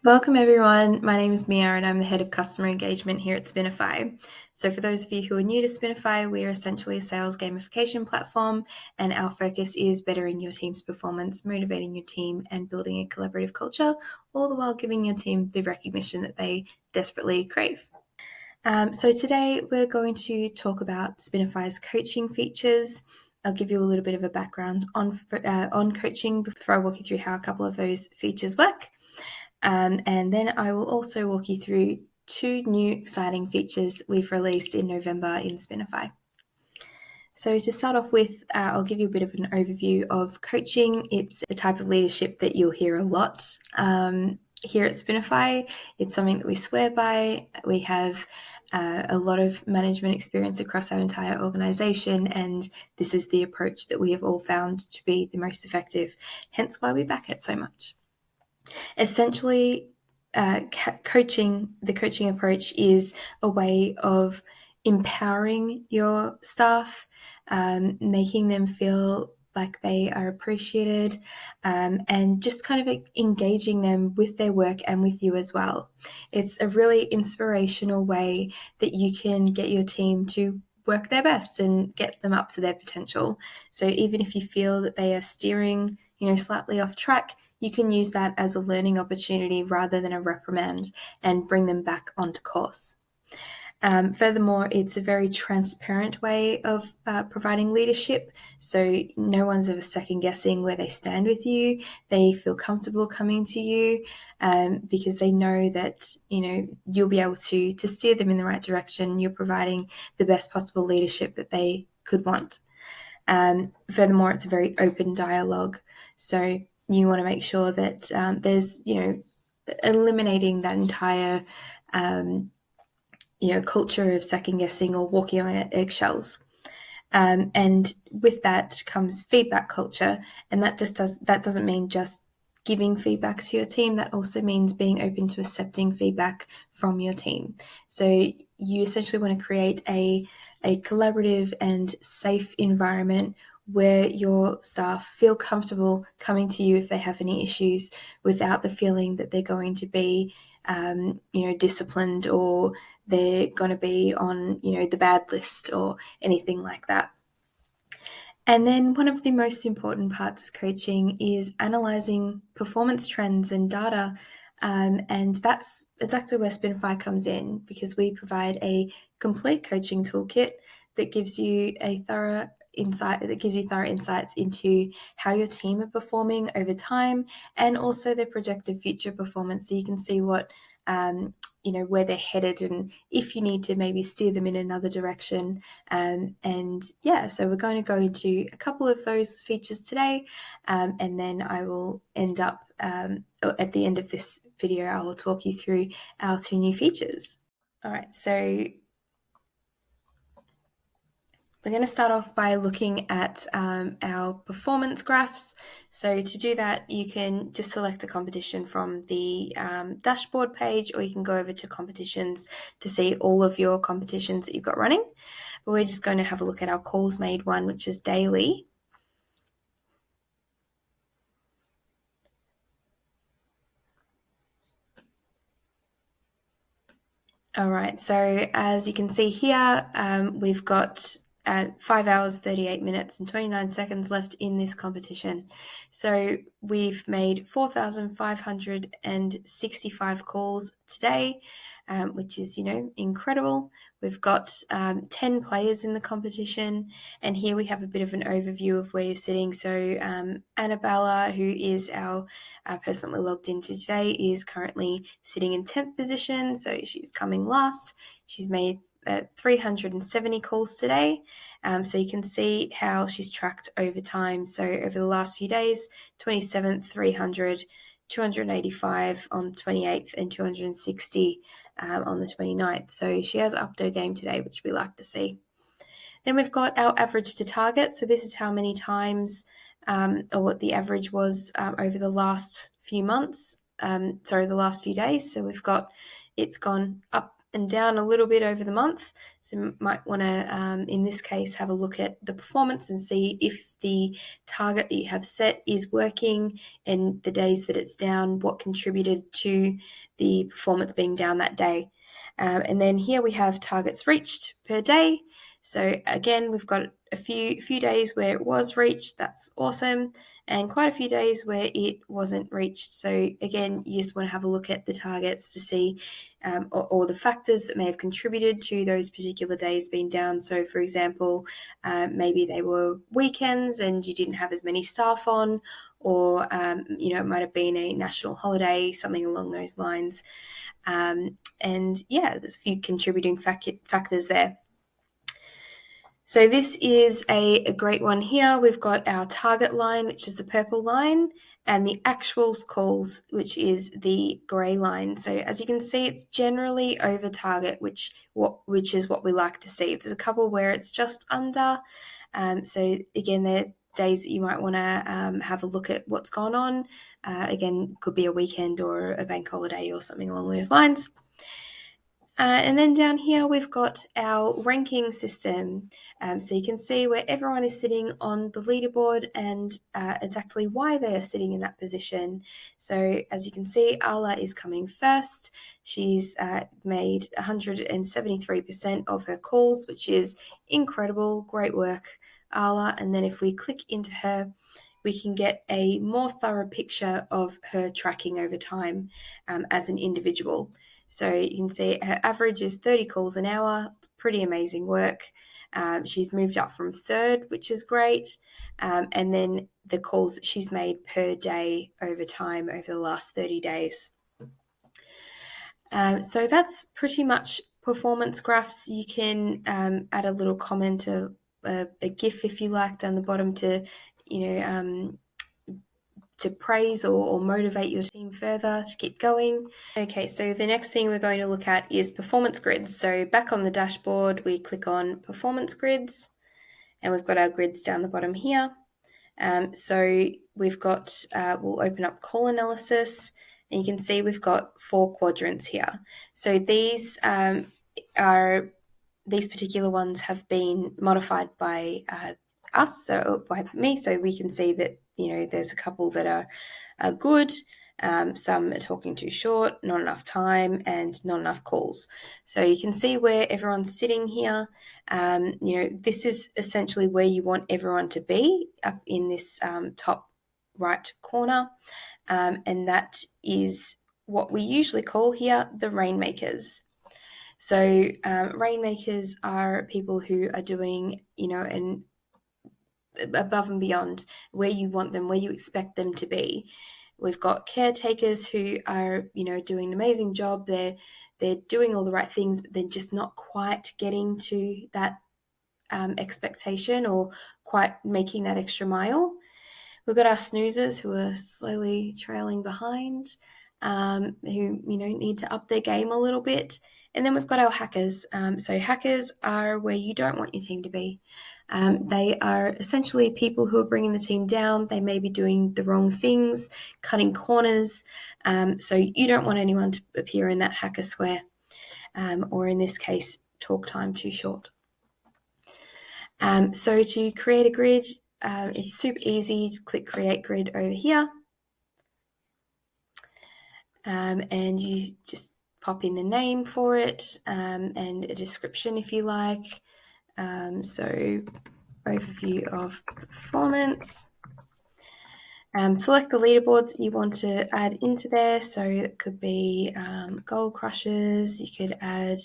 Welcome everyone, my name is Mia and I'm the Head of Customer Engagement here at Spinify. So for those of you who are new to Spinify, we are essentially a sales gamification platform and our focus is bettering your team's performance, motivating your team and building a collaborative culture, all the while giving your team the recognition that they desperately crave. So today we're going to talk about Spinify's coaching features. I'll give you a little bit of a background on coaching before I walk you through how a couple of those features work. And then I will also walk you through 2 new exciting features we've released in November in Spinify. So to start off with, I'll give you a bit of an overview of coaching. It's a type of leadership that you'll hear a lot here at Spinify. It's something that we swear by. We have a lot of management experience across our entire organisation, and this is the approach that we have all found to be the most effective, hence why we back it so much. Essentially, the coaching approach is a way of empowering your staff, making them feel like they are appreciated, and just kind of engaging them with their work and with you as well. It's a really inspirational way that you can get your team to work their best and get them up to their potential. So even if you feel that they are steering, slightly off track, you can use that as a learning opportunity rather than a reprimand and bring them back onto course. Furthermore, it's a very transparent way of providing leadership. So no one's ever second guessing where they stand with you. They feel comfortable coming to you because they know that, you'll be able to steer them in the right direction. You're providing the best possible leadership that they could want. Furthermore, it's a very open dialogue. So you want to make sure that there's, eliminating that entire, culture of second guessing or walking on eggshells. And with that comes feedback culture, and that doesn't mean just giving feedback to your team. That also means being open to accepting feedback from your team. So you essentially want to create a collaborative and safe environment where your staff feel comfortable coming to you if they have any issues without the feeling that they're going to be disciplined or they're going to be on, the bad list or anything like that. And then one of the most important parts of coaching is analysing performance trends and data. And that's exactly where Spinify comes in, because we provide a complete coaching toolkit that gives you thorough insights into how your team are performing over time and also their projected future performance, so you can see what where they're headed and if you need to maybe steer them in another direction. So we're going to go into a couple of those features today, and then I will end up at the end of this video, I will talk you through our 2 new features. All right, so we're going to start off by looking at our performance graphs. So to do that, you can just select a competition from the dashboard page, or you can go over to competitions to see all of your competitions that you've got running. But we're just going to have a look at our calls made one, which is daily. All right, so as you can see here, we've got 5 hours, 38 minutes and 29 seconds left in this competition. So we've made 4,565 calls today, which is, incredible. We've got 10 players in the competition, and here we have a bit of an overview of where you're sitting. So Annabella, who is our person that we logged into today, is currently sitting in 10th position, so she's coming last. She's made 370 calls today, so you can see how she's tracked over time. So over the last few days, 27th, 300, 285 on the 28th and 260 on the 29th. So she has upped her game today, which we like to see. Then we've got our average to target. So this is how many times or what the average was over the last few months, the last few days. So it's gone up and down a little bit over the month. So you might want to, in this case, have a look at the performance and see if the target that you have set is working, and the days that it's down, what contributed to the performance being down that day. And then here we have targets reached per day. So again, we've got a few days where it was reached. That's awesome. And quite a few days where it wasn't reached. So again, you just want to have a look at the targets to see or the factors that may have contributed to those particular days being down. So for example, maybe they were weekends and you didn't have as many staff on, or it might have been a national holiday, something along those lines. And yeah, there's a few contributing factors there. So this is a great one here. We've got our target line, which is the purple line, and the actuals calls, which is the grey line. So as you can see, it's generally over target, which is what we like to see. There's a couple where it's just under. So again, they're days that you might want to have a look at what's gone on. Again, could be a weekend or a bank holiday or something along those lines. And then down here, we've got our ranking system. So you can see where everyone is sitting on the leaderboard and exactly why they are sitting in that position. So as you can see, Ala is coming first. She's made 173% of her calls, which is incredible. Great work, Ala. And then if we click into her, we can get a more thorough picture of her tracking over time as an individual. So you can see her average is 30 calls an hour. It's pretty amazing work. She's moved up from third, which is great. And then the calls that she's made per day over time over the last 30 days. So that's pretty much performance graphs. You can add a little comment, a GIF if you like, down the bottom to, to praise or motivate your team further to keep going. Okay, so the next thing we're going to look at is performance grids. So back on the dashboard, we click on performance grids, and we've got our grids down the bottom here. So we've got, we'll open up call analysis, and you can see we've got 4 quadrants here. So these these particular ones have been modified by us, so by me, so we can see that there's a couple that are good, some are talking too short, not enough time, and not enough calls. So you can see where everyone's sitting here. This is essentially where you want everyone to be, up in this top right corner, and that is what we usually call here the rainmakers. So rainmakers are people who are doing, an above and beyond where you want them, where you expect them to be. We've got caretakers who are, doing an amazing job. They're doing all the right things, but they're just not quite getting to that expectation or quite making that extra mile. We've got our snoozers who are slowly trailing behind, who need to up their game a little bit. And then we've got our hackers. So hackers are where you don't want your team to be. They are essentially people who are bringing the team down. They may be doing the wrong things, cutting corners. So you don't want anyone to appear in that hacker square, or in this case, talk time too short. So to create a grid, it's super easy. Just click Create Grid over here. And you just pop in a name for it, and a description if you like. So overview of performance. Select the leaderboards you want to add into there. So it could be goal crushers. You could add,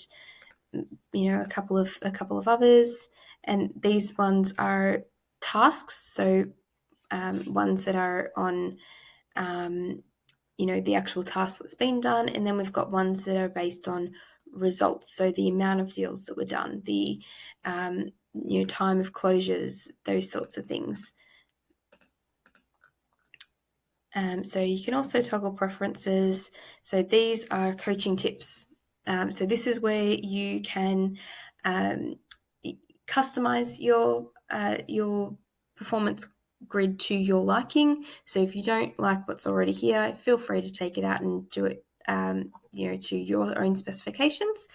a couple of others, and these ones are tasks. So ones that are on, the actual task that's been done, and then we've got ones that are based on results. So the amount of deals that were done, the time of closures, those sorts of things. So you can also toggle preferences. So these are coaching tips. So this is where you can customize your performance grid to your liking. So if you don't like what's already here, feel free to take it out and do it, to your own specifications.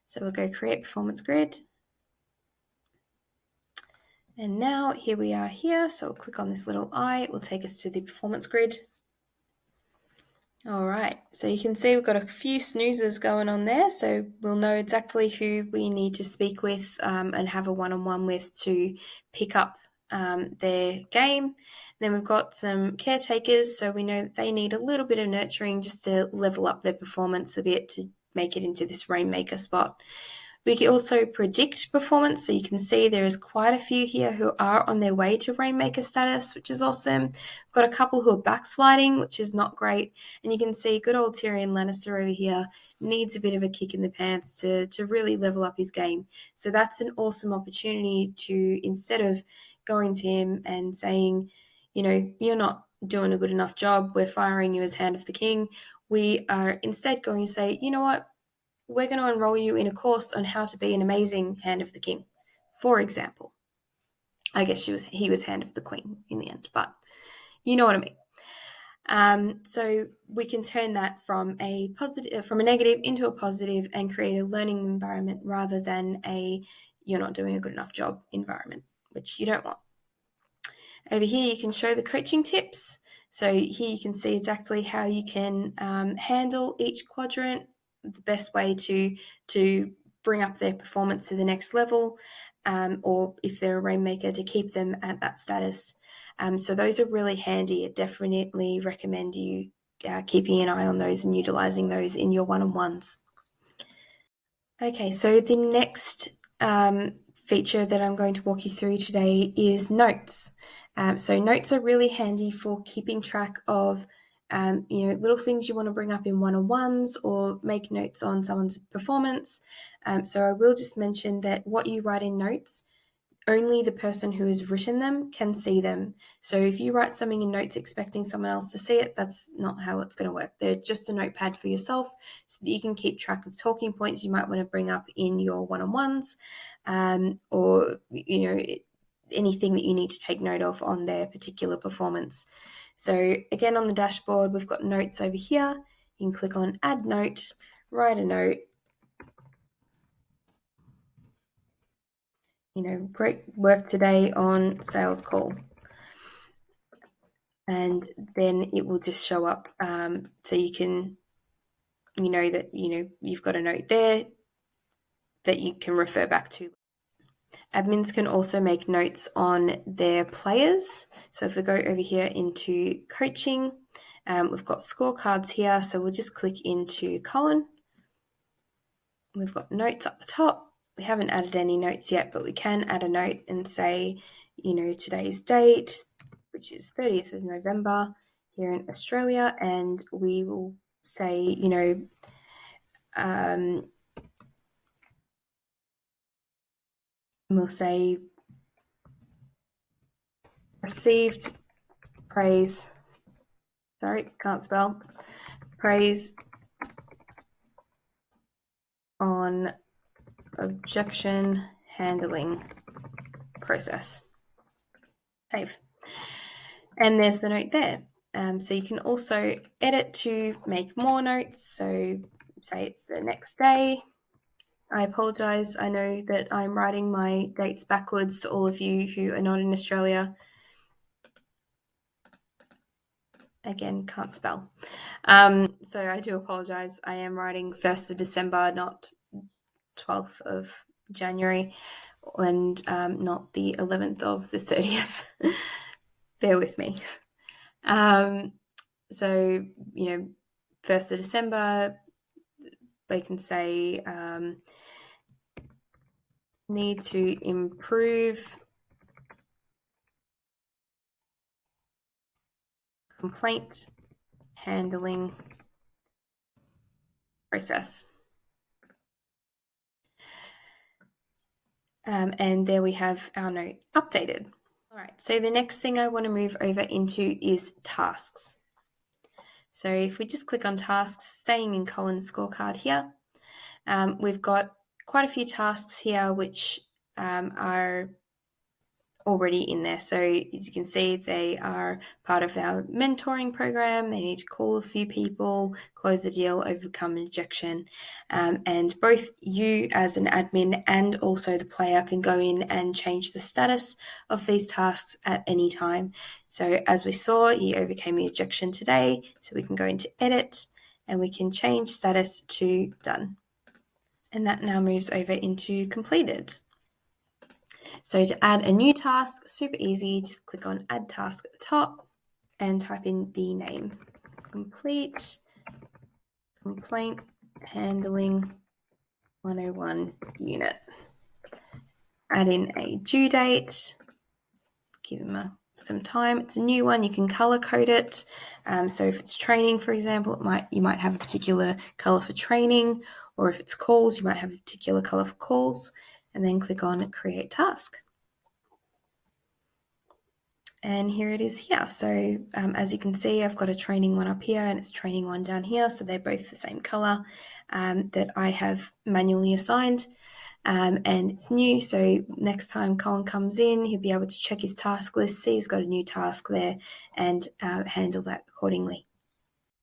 So we'll go create performance grid. And now here we are here. So we'll click on this little eye. It will take us to the performance grid. All right, so you can see we've got a few snoozers going on there, so we'll know exactly who we need to speak with and have a one-on-one with to pick up their game. Then we've got some caretakers, so we know that they need a little bit of nurturing just to level up their performance a bit to make it into this rainmaker spot. We can also predict performance, so you can see there is quite a few here who are on their way to rainmaker status, which is awesome. We've got a couple who are backsliding, which is not great, and you can see good old Tyrion Lannister over here needs a bit of a kick in the pants to really level up his game. So that's an awesome opportunity to, instead of going to him and saying, you know, you're not doing a good enough job, we're firing you as Hand of the King, we are instead going to say, you know what, we're going to enroll you in a course on how to be an amazing Hand of the King, for example. I guess he was Hand of the Queen in the end, but you know what I mean. So we can turn that from a negative into a positive and create a learning environment rather than a you're not doing a good enough job environment, which you don't want. Over here, you can show the coaching tips. So here you can see exactly how you can handle each quadrant, the best way to bring up their performance to the next level, or if they're a rainmaker, to keep them at that status. So those are really handy. I definitely recommend you keeping an eye on those and utilizing those in your one-on-ones. Okay, so the next feature that I'm going to walk you through today is notes. So notes are really handy for keeping track of little things you want to bring up in one-on-ones or make notes on someone's performance. So I will just mention that what you write in notes, only the person who has written them can see them. So if you write something in notes expecting someone else to see it, that's not how it's going to work. They're just a notepad for yourself so that you can keep track of talking points you might want to bring up in your one-on-ones, or anything that you need to take note of on their particular performance. So again, on the dashboard, we've got notes over here. You can click on add note, write a note. Great work today on sales call. And then it will just show up. So you can, that, you've got a note there that you can refer back to. Admins can also make notes on their players. So if we go over here into coaching, we've got scorecards here. So we'll just click into Cohen. We've got notes up the top. We haven't added any notes yet, but we can add a note and say, today's date, which is 30th of November here in Australia, and we will say, we'll say received praise, can't spell, praise on objection handling process. Save. And there's the note there. So you can also edit to make more notes. So say it's the next day. I apologise. I know that I'm writing my dates backwards to all of you who are not in Australia. Again, can't spell. So I do apologise. I am writing 1st of December, not 12th of January, and not the 11th of the 30th. Bear with me. So, 1st of December, they can say need to improve complaint handling process. And there we have our note updated. All right, so the next thing I want to move over into is tasks. So if we just click on tasks, staying in Cohen's scorecard here, we've got quite a few tasks here which are already in there. So as you can see, they are part of our mentoring program. They need to call a few people, close a deal, overcome rejection. And both you as an admin and also the player can go in and change the status of these tasks at any time. So as we saw, he overcame the objection today. So we can go into edit and we can change status to done. And that now moves over into completed. So to add a new task, super easy, just click on add task at the top and type in the name. Complete complaint handling 101 unit. Add in a due date, give him some time. It's a new one, you can color code it. So if it's training, for example, you might have a particular color for training, or if it's calls, you might have a particular color for calls, and then click on create task. And here it is here. So as you can see, I've got a training one up here and it's training one down here. So they're both the same color that I have manually assigned. And it's new. So next time Colin comes in, he'll be able to check his task list, see he's got a new task there, and handle that accordingly.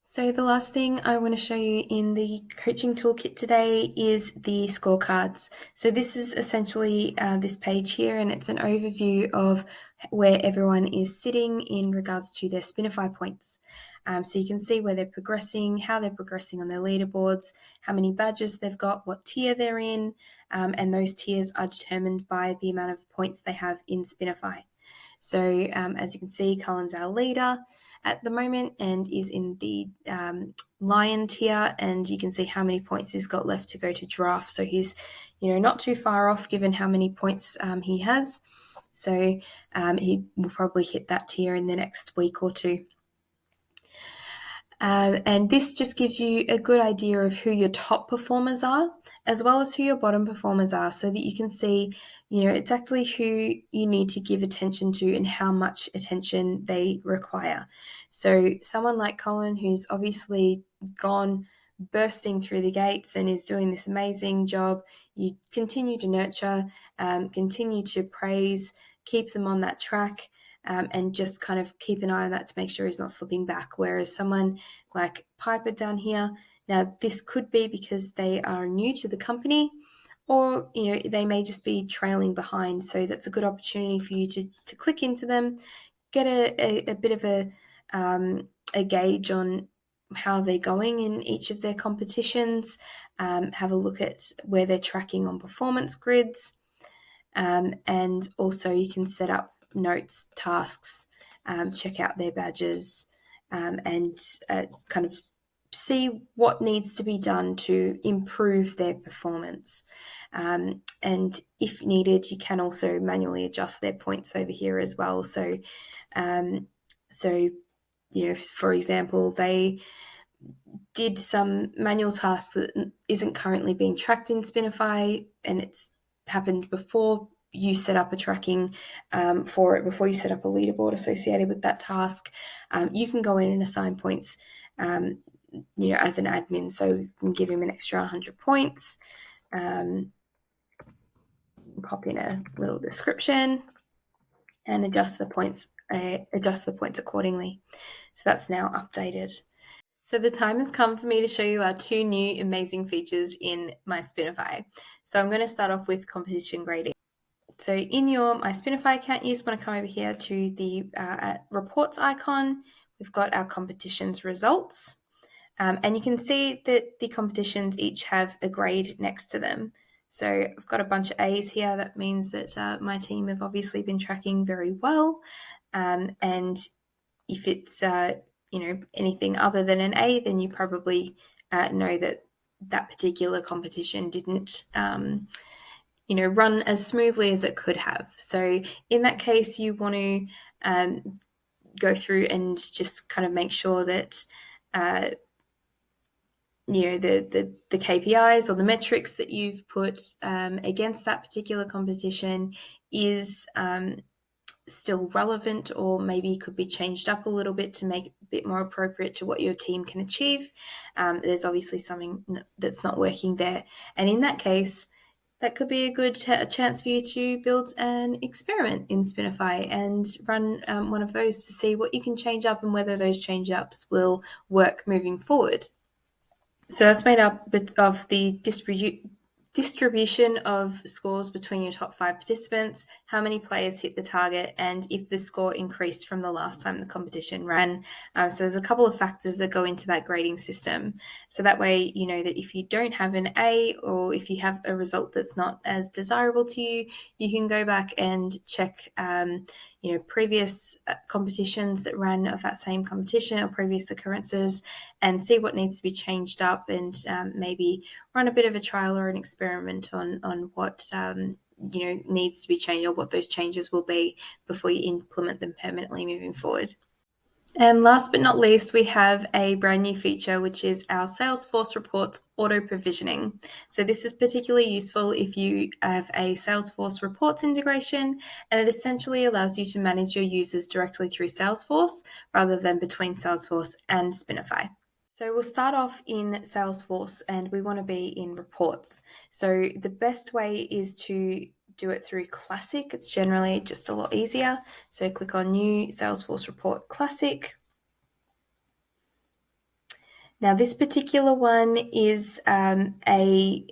So the last thing I want to show you in the coaching toolkit today is the scorecards. So this is essentially this page here, and it's an overview of where everyone is sitting in regards to their Spinify points. So you can see where they're progressing, how they're progressing on their leaderboards, how many badges they've got, what tier they're in, and those tiers are determined by the amount of points they have in Spinify. So as you can see, Colin's our leader at the moment and is in the lion tier, and you can see how many points he's got left to go to draft. So he's not too far off given how many points he has. So he will probably hit that tier in the next week or two. And this just gives you a good idea of who your top performers are, as well as who your bottom performers are, so that you can see, exactly who you need to give attention to and how much attention they require. So someone like Colin, who's obviously gone bursting through the gates and is doing this amazing job, you continue to nurture, continue to praise, keep them on that track. And just kind of keep an eye on that to make sure he's not slipping back. Whereas someone like Piper down here, now this could be because they are new to the company, or they may just be trailing behind. So that's a good opportunity for you to click into them, get a bit of a gauge on how they're going in each of their competitions, have a look at where they're tracking on performance grids, and also you can set up notes, tasks, check out their badges, and kind of see what needs to be done to improve their performance. And if needed, you can also manually adjust their points over here as well. So, for example, they did some manual tasks that isn't currently being tracked in Spinify, and it's happened before you set up a tracking for it, before you set up a leaderboard associated with that task. You can go in and assign points, as an admin. So you can give him an extra 100 points, pop in a little description, and adjust the points accordingly. So that's now updated. So the time has come for me to show you our two new amazing features in My Spinify. So I'm going to start off with competition grading. So in your My Spinify account, you just want to come over here to the reports icon. We've got our competitions results. And you can see that the competitions each have a grade next to them. So I've got a bunch of A's here. That means that my team have obviously been tracking very well. And if it's anything other than an A, then you probably know that particular competition didn't run as smoothly as it could have. So in that case, you want to go through and just kind of make sure that the KPIs or the metrics that you've put against that particular competition is still relevant, or maybe could be changed up a little bit to make it a bit more appropriate to what your team can achieve. There's obviously something that's not working there. And in that case, that could be a good chance for you to build an experiment in Spinify and run one of those to see what you can change up and whether those change ups will work moving forward. So that's made up of the distribution of scores between your top 5 participants, how many players hit the target, and if the score increased from the last time the competition ran. So there's a couple of factors that go into that grading system. So that way you know that if you don't have an A, or if you have a result that's not as desirable to you, you can go back and check previous competitions that ran of that same competition or previous occurrences, and see what needs to be changed up, and maybe run a bit of a trial or an experiment on what needs to be changed, or what those changes will be before you implement them permanently moving forward. And last but not least, we have a brand new feature, which is our Salesforce reports auto provisioning. So this is particularly useful if you have a Salesforce reports integration, and it essentially allows you to manage your users directly through Salesforce rather than between Salesforce and Spinify. So we'll start off in Salesforce, and we want to be in reports. So the best way is to do it through Classic. It's generally just a lot easier. So click on New Salesforce Report Classic. Now this particular one is a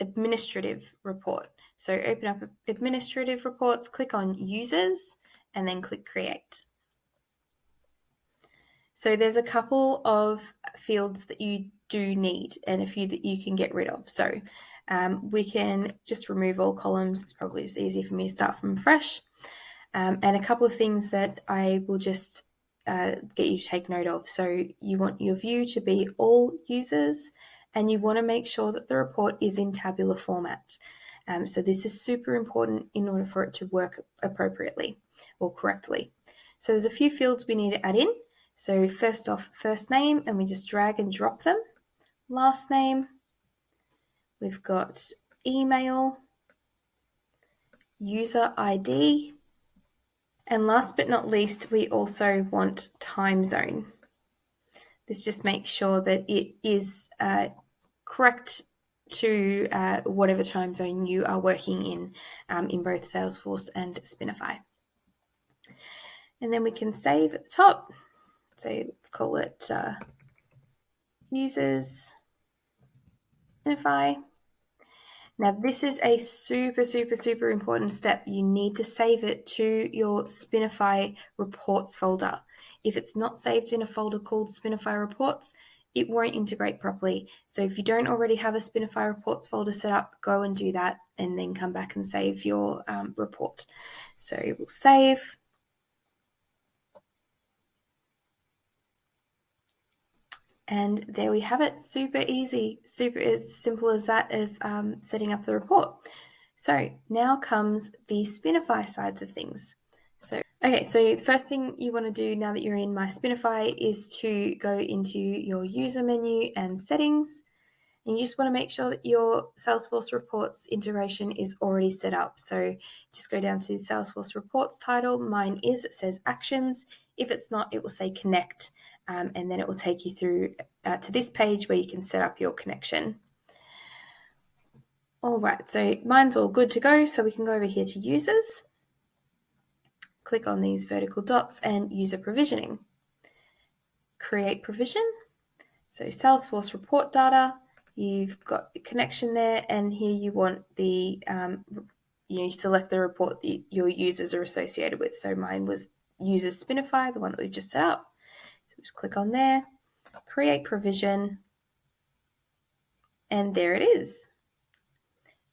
administrative report. So open up administrative reports, click on Users, and then click Create. So there's a couple of fields that you do need and a few that you can get rid of. So we can just remove all columns. It's probably just easier for me to start from fresh. And a couple of things that I will just get you to take note of. So you want your view to be all users, and you want to make sure that the report is in tabular format. So this is super important in order for it to work appropriately or correctly. So there's a few fields we need to add in. So first off, first name, and we just drag and drop them. Last name, we've got email, user ID, and last but not least, we also want time zone. This just makes sure that it is correct to whatever time zone you are working in both Salesforce and Spinify. And then we can save at the top. So let's call it users Spinify. Now this is a super important step. You need to save it to your Spinify reports folder. If it's not saved in a folder called Spinify reports, it won't integrate properly. So if you don't already have a Spinify reports folder set up, go and do that, and then come back and save your report. So we'll save. And there we have it. Super easy, super as simple as that of setting up the report. So now comes the Spinify sides of things. So the first thing you want to do now that you're in My Spinify is to go into your user menu and settings. And you just want to make sure that your Salesforce reports integration is already set up. So just go down to the Salesforce reports title. Mine is, it says actions. If it's not, it will say connect. And then it will take you through to this page where you can set up your connection. All right, so mine's all good to go. So we can go over here to users, click on these vertical dots and user provisioning. Create provision. So Salesforce report data, you've got the connection there, and here you want the, you select the report that your users are associated with. So mine was users Spinify, the one that we've just set up. So just click on there, create provision, and there it is.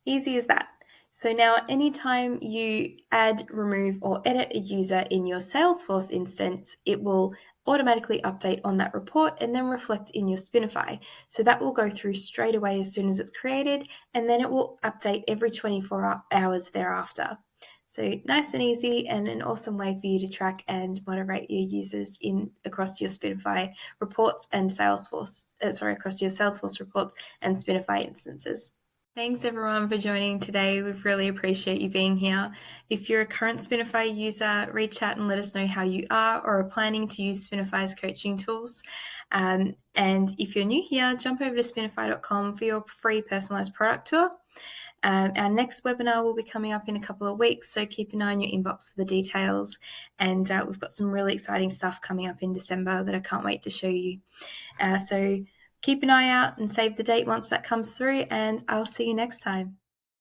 Easy as that. So now anytime you add, remove, or edit a user in your Salesforce instance, it will automatically update on that report and then reflect in your Spinify. So that will go through straight away as soon as it's created, and then it will update every 24 hours thereafter. So nice and easy, and an awesome way for you to track and moderate your users across your Spinify reports and across your Salesforce reports and Spinify instances. Thanks everyone for joining today. We really appreciate you being here. If you're a current Spinify user, reach out and let us know how you are or are planning to use Spinify's coaching tools. And if you're new here, jump over to spinify.com for your free personalized product tour. Our next webinar will be coming up in a couple of weeks, so keep an eye on your inbox for the details. And we've got some really exciting stuff coming up in December that I can't wait to show you. So keep an eye out and save the date once that comes through, and I'll see you next time.